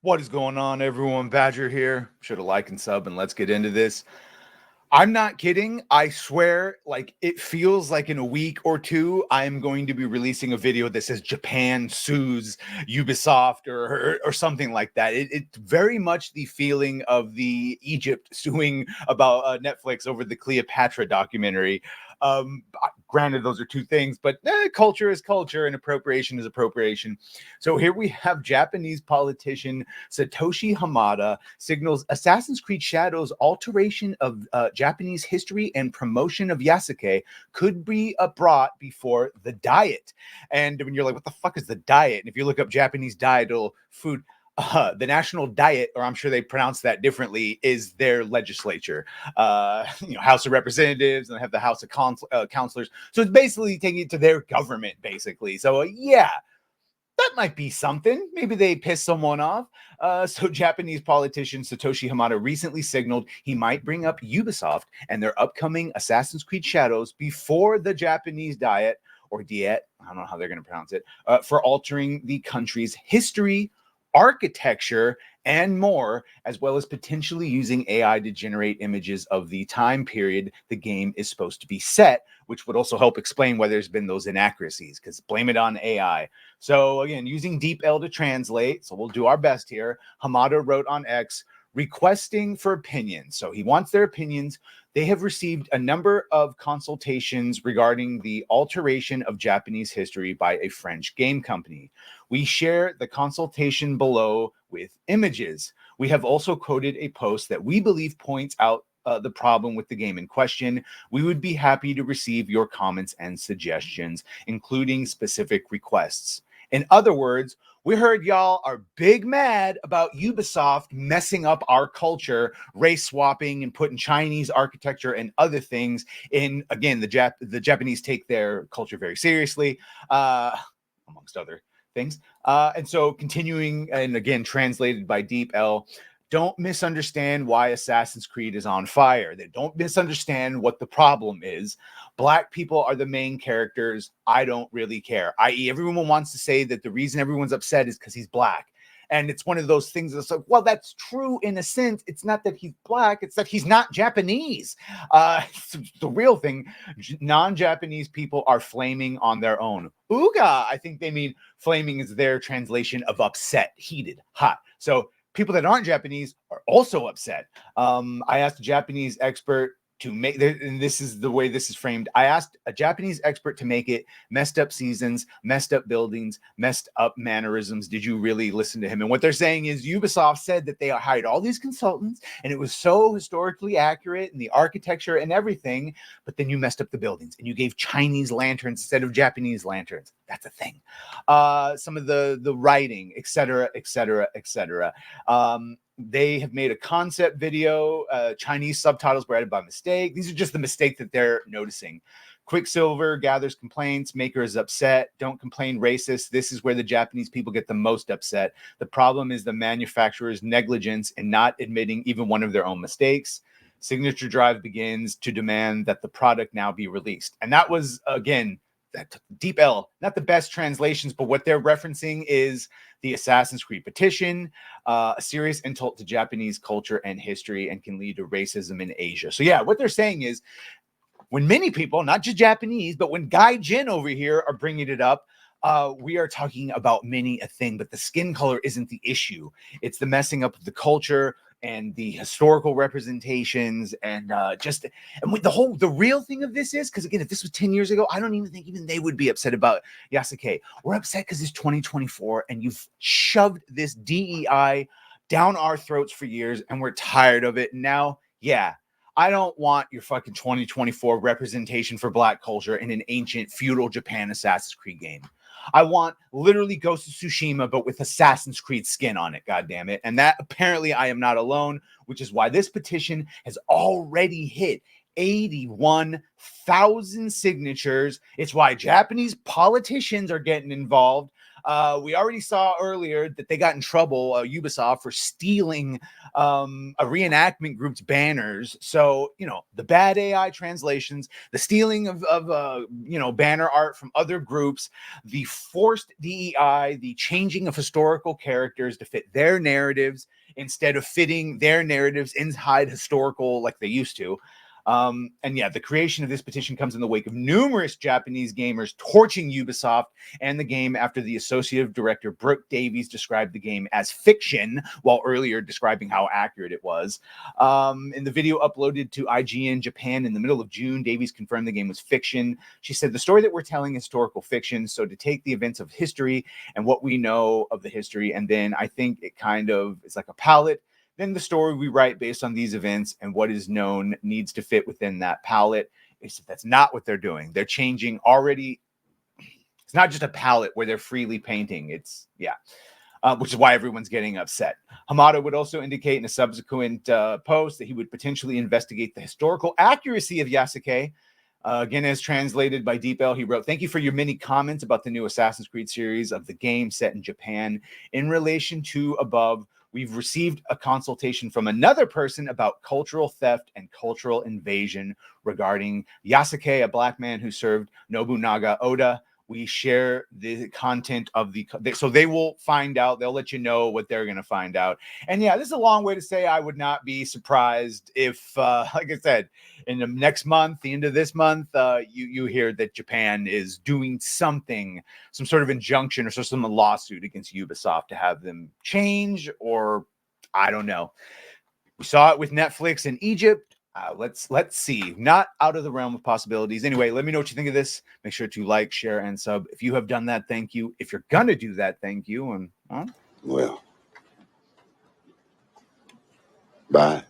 What is going on, everyone? Badger here. Should have liked and sub, and let's get into this. I'm not kidding. I swear, like, it feels like in a week or two, I'm going to be releasing a video that says Japan sues Ubisoft or something like that. It's very much the feeling of the Egypt suing about Netflix over the Cleopatra documentary. Granted, those are two things, but culture is culture and appropriation is appropriation. So here we have Japanese politician Satoshi Hamada signals Assassin's Creed Shadows alteration of Japanese history and promotion of Yasuke could be brought before the Diet. And when you're like, what the fuck is the Diet? And if you look up Japanese diet, food, the national diet, or I'm sure they pronounce that differently, is their legislature. House of Representatives, and they have the House of Counselors. So it's basically taking it to their government, basically. So yeah, that might be something. Maybe they piss someone off. So Japanese politician Satoshi Hamada recently signaled he might bring up Ubisoft and their upcoming Assassin's Creed Shadows before the Japanese Diet, or Diet, I don't know how they're going to pronounce it, for altering the country's history, architecture, and more, as well as potentially using AI to generate images of the time period the game is supposed to be set, which would also help explain why there's been those inaccuracies, because blame it on AI. So again, using DeepL to translate, so we'll do our best here. Hamada wrote on X, requesting for opinions. So he wants their opinions. They have received a number of consultations regarding the alteration of Japanese history by a French game company. We share the consultation below with images. We have also quoted a post that we believe points out the problem with the game in question. We would be happy to receive your comments and suggestions, including specific requests. In other words, we heard y'all are big mad about Ubisoft messing up our culture, race swapping and putting Chinese architecture and other things in. Again, the Japanese take their culture very seriously, amongst other things. And so continuing, and again, translated by DeepL, don't misunderstand why Assassin's Creed is on fire. They don't misunderstand what the problem is. Black people are the main characters. I don't really care. I.e., everyone wants to say that the reason everyone's upset is because he's black. And it's one of those things that's like, well, that's true in a sense. It's not that he's black. It's that he's not Japanese. The real thing, non-Japanese people are flaming on their own. Ooga, I think they mean flaming is their translation of upset, heated, hot. So people that aren't Japanese are also upset. I asked a Japanese expert to make, and this is the way this is framed. I asked a Japanese expert to make it messed up seasons, messed up buildings, messed up mannerisms. Did you really listen to him? And what they're saying is Ubisoft said that they hired all these consultants and it was so historically accurate and the architecture and everything, but then you messed up the buildings and you gave Chinese lanterns instead of Japanese lanterns. That's a thing. Some of the writing, etc., etc., etc. They have made a concept video. Chinese subtitles were added by mistake. These are just the mistakes that they're noticing. Quicksilver gathers complaints. Maker is upset. Don't complain, racist. This is where the Japanese people get the most upset. The problem is the manufacturer's negligence in not admitting even one of their own mistakes. Signature Drive begins to demand that the product now be released. And that was, again, that DeepL, not the best translations, but what they're referencing is the Assassin's Creed Petition, a serious insult to Japanese culture and history, and can lead to racism in Asia. So yeah, what they're saying is when many people, not just Japanese, but when Guy Jin over here are bringing it up, we are talking about many a thing, but the skin color isn't the issue. It's the messing up of the culture and the historical representations and the real thing of this is, because again, if this was 10 years ago, I don't even think even they would be upset about Yasuke. We're upset because it's 2024 and you've shoved this DEI down our throats for years and we're tired of it. Now, yeah, I don't want your fucking 2024 representation for black culture in an ancient feudal Japan Assassin's Creed game. I want literally Ghost of Tsushima, but with Assassin's Creed skin on it, goddammit. And that apparently I am not alone, which is why this petition has already hit 81,000 signatures. It's why Japanese politicians are getting involved. We already saw earlier that they got in trouble, Ubisoft, for stealing a reenactment group's banners. So, you know, the bad AI translations, the stealing of you know, banner art from other groups, the forced DEI, the changing of historical characters to fit their narratives instead of fitting their narratives inside historical like they used to. And yeah, the creation of this petition comes in the wake of numerous Japanese gamers torching Ubisoft and the game after the associate director Brooke Davies described the game as fiction, while earlier describing how accurate it was. In the video uploaded to IGN Japan in the middle of June, Davies confirmed the game was fiction. She said, the story that we're telling is historical fiction, so to take the events of history and what we know of the history, and then I think it kind of is like a palette. Then the story we write based on these events and what is known needs to fit within that palette. That's not what they're doing. They're changing already. It's not just a palette where they're freely painting. It's, yeah, which is why everyone's getting upset. Hamada would also indicate in a subsequent post that he would potentially investigate the historical accuracy of Yasuke. Again, as translated by DeepL, he wrote, "Thank you for your many comments about the new Assassin's Creed series of the game set in Japan. In relation to above, we've received a consultation from another person about cultural theft and cultural invasion regarding Yasuke, a black man who served Nobunaga Oda. We share the content of so they will find out. They'll let you know what they're going to find out." And yeah, this is a long way to say I would not be surprised if, like I said, in the next month, the end of this month, you hear that Japan is doing something, some sort of injunction or some lawsuit against Ubisoft to have them change, or I don't know. We saw it with Netflix in Egypt. Let's see. Not out of the realm of possibilities. Anyway, let me know what you think of this. Make sure to like, share, and sub. If you have done that, thank you. If you're gonna do that, thank you. And well, bye.